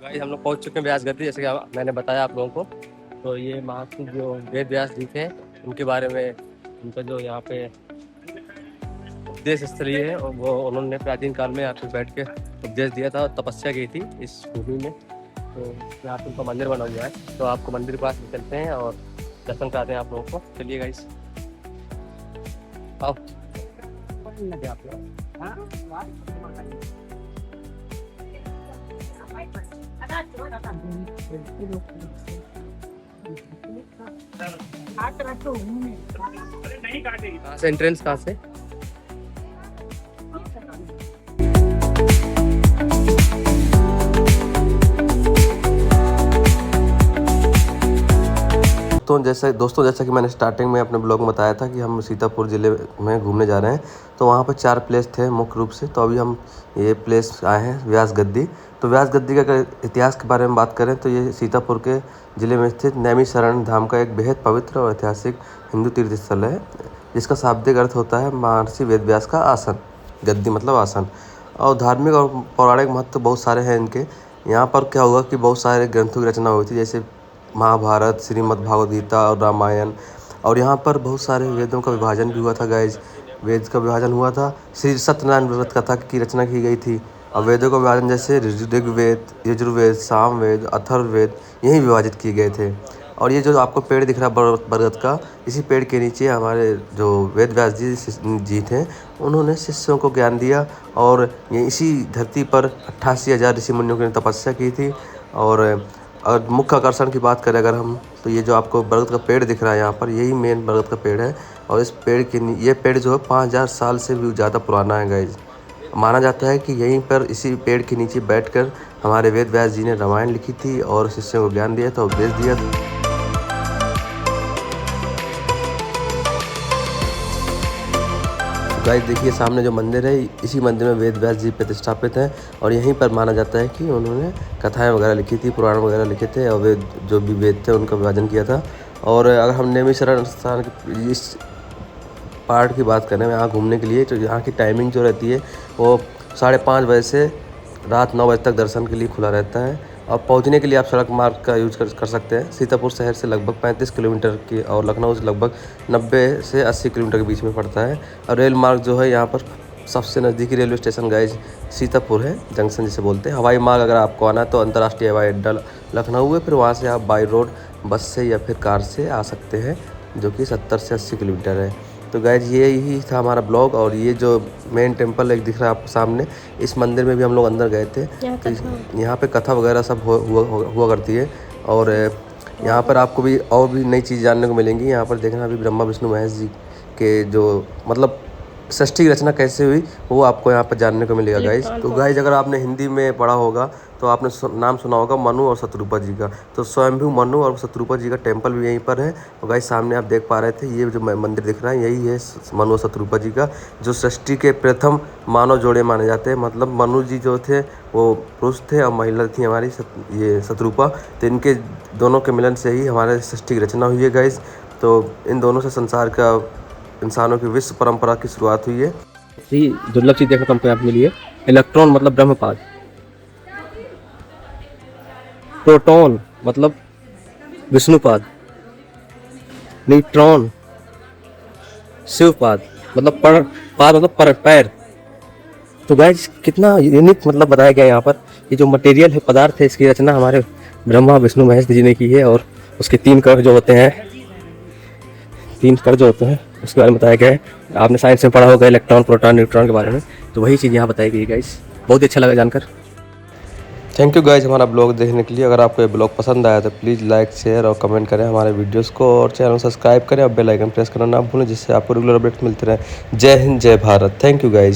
Guys हम लोग पहुंच चुके हैं व्यास गद्दी, जैसे कि मैंने बताया आप लोगों को। तो ये महात्मा जो वेद व्यास जी थे उनके बारे में, उनका जो यहाँ पे उपदेश स्थली है और वो उन्होंने प्राचीन काल में यहाँ पे बैठ के उपदेश दिया था और तपस्या की थी इस भूमि में। तो यहाँ पे उनका मंदिर बना हुआ है, तो आपको मंदिर के पास चलते हैं और दर्शन कराते हैं आप लोगों को। चलिए गाइस आओ। आप कहाँ से एंट्रेंस कहाँ से? तो दोस्तों जैसा कि मैंने स्टार्टिंग में अपने ब्लॉग में बताया था कि हम सीतापुर ज़िले में घूमने जा रहे हैं। तो वहाँ पर 4 प्लेस थे मुख्य रूप से। तो अभी हम ये प्लेस आए हैं व्यास गद्दी। तो व्यास गद्दी का अगर इतिहास के बारे में बात करें तो ये सीतापुर के ज़िले में स्थित नैमिषारण्य धाम का एक बेहद पवित्र और ऐतिहासिक हिंदू तीर्थ स्थल है, जिसका शाब्दिक अर्थ होता है महर्षि वेद व्यास का आसन। गद्दी मतलब आसन। और धार्मिक और पौराणिक महत्व बहुत सारे हैं इनके। यहाँ पर क्या हुआ कि बहुत सारे ग्रंथों की रचना हुई थी, जैसे महाभारत, श्रीमद् भागवत गीता और रामायण। और यहाँ पर बहुत सारे वेदों का विभाजन भी हुआ था गाइज। वेद का विभाजन हुआ था, श्री सत्यनारायण व्रत कथा की रचना की गई थी। और वेदों का विभाजन जैसे ऋग्वेद, यजुर्वेद, सामवेद, अथर्ववेद यही विभाजित किए गए थे। और ये जो आपको पेड़ दिख रहा है बरगद का, इसी पेड़ के नीचे हमारे जो वेद व्यास जी थे, उन्होंने शिष्यों को ज्ञान दिया। और ये इसी धरती पर 88,000 ऋषि मुनियों ने तपस्या की थी। और अगर मुख्य आकर्षण की बात करें अगर हम, तो ये जो आपको बरगद का पेड़ दिख रहा है यहाँ पर, यही मेन बरगद का पेड़ है। और इस पेड़ के ये पेड़ जो है 5,000 साल से भी ज़्यादा पुराना है गाइज। माना जाता है कि यहीं पर इसी पेड़ के नीचे बैठकर हमारे वेद व्यास जी ने रामायण लिखी थी और शिष्यों को ज्ञान दिया था, उपदेश दिया था। गाइस देखिए सामने जो मंदिर है, इसी मंदिर में वेद व्यास जी प्रतिष्ठापित हैं। और यहीं पर माना जाता है कि उन्होंने कथाएं वगैरह लिखी थी, पुराण वगैरह लिखे थे, और वेद जो भी वेद थे उनका विभाजन किया था। और अगर हम नैमिषारण्य स्थान की इस पार्ट की बात करें यहाँ घूमने के लिए, तो यहाँ की टाइमिंग जो रहती है वो 5:30 बजे से रात 9 बजे तक दर्शन के लिए खुला रहता है। और पहुँचने के लिए आप सड़क मार्ग का यूज कर सकते हैं। सीतापुर शहर से लगभग 35 किलोमीटर की और लखनऊ से लगभग 90 से 80 किलोमीटर के बीच में पड़ता है। और रेल मार्ग जो है यहाँ पर सबसे नज़दीकी रेलवे स्टेशन गाइज सीतापुर है, जंक्शन जिसे बोलते हैं। हवाई मार्ग अगर आपको आना है तो अंतर्राष्ट्रीय हवाई अड्डा लखनऊ है, फिर वहाँ से आप बाई रोड बस से या फिर कार से आ सकते हैं, जो कि 70 से 80 किलोमीटर है। तो गाइज ये ही था हमारा ब्लॉग। और ये जो मेन टेम्पल एक दिख रहा है आपको सामने, इस मंदिर में भी हम लोग अंदर गए थे। तो यहाँ पे कथा वगैरह सब हुआ करती है। और यहाँ पर आपको भी और भी नई चीज़ जानने को मिलेंगी। यहाँ पर देखना अभी ब्रह्मा विष्णु महेश जी के जो मतलब षष्ठी की रचना कैसे हुई वो आपको यहाँ पर जानने को मिलेगा गाइज। तो गाइज अगर आपने हिंदी में पढ़ा होगा तो आपने नाम सुना होगा मनु और शत्रुपा जी का। तो स्वयंभू मनु और शत्रुपा जी का टेम्पल भी यहीं पर है। और गाइज सामने आप देख पा रहे थे, ये जो मंदिर दिख रहा है यही है मनु और शत्रुपा जी का, जो सृष्टि के प्रथम मानव जोड़े माने जाते हैं। मतलब मनु जी जो थे वो पुरुष थे और महिला थी हमारी ये शत्रुपा। तो इनके दोनों के मिलन से ही हमारे सृष्टि की रचना हुई है गाइज। तो इन दोनों से संसार का, इंसानों की विश्व परंपरा की शुरुआत हुई है। दुर्लभ चीज देखने को हमको यहाँ मिली है। इलेक्ट्रॉन मतलब ब्रह्मपाद, प्रोटॉन मतलब विष्णुपाद, न्यूट्रॉन शिवपाद मतलब पाद मतलब पैर। तो गाइस कितना यूनिक मतलब बताया गया यहाँ पर। ये जो मटेरियल है, पदार्थ है, इसकी रचना हमारे ब्रह्मा विष्णु महेश जी ने की है। और उसके 3 कर जो होते हैं, 3 कर जो होते हैं उसके बारे में बताया गया है। आपने साइंस में पढ़ा होगा इलेक्ट्रॉन, प्रोटॉन, न्यूट्रॉन के बारे में। तो वही चीज़ यहाँ बताई गई है गाइस। बहुत ही अच्छा लगा जानकर। थैंक यू गाइस हमारा ब्लॉग देखने के लिए। अगर आपको ये ब्लॉग पसंद आया तो प्लीज़ लाइक, शेयर और कमेंट करें हमारे वीडियोस को, और चैनल सब्सक्राइब करें और बेल आइकन प्रेस करना ना भूलें, जिससे आपको रेगुलर अपडेट्स मिलते रहें। जय हिंद, जय भारत। Thank you guys.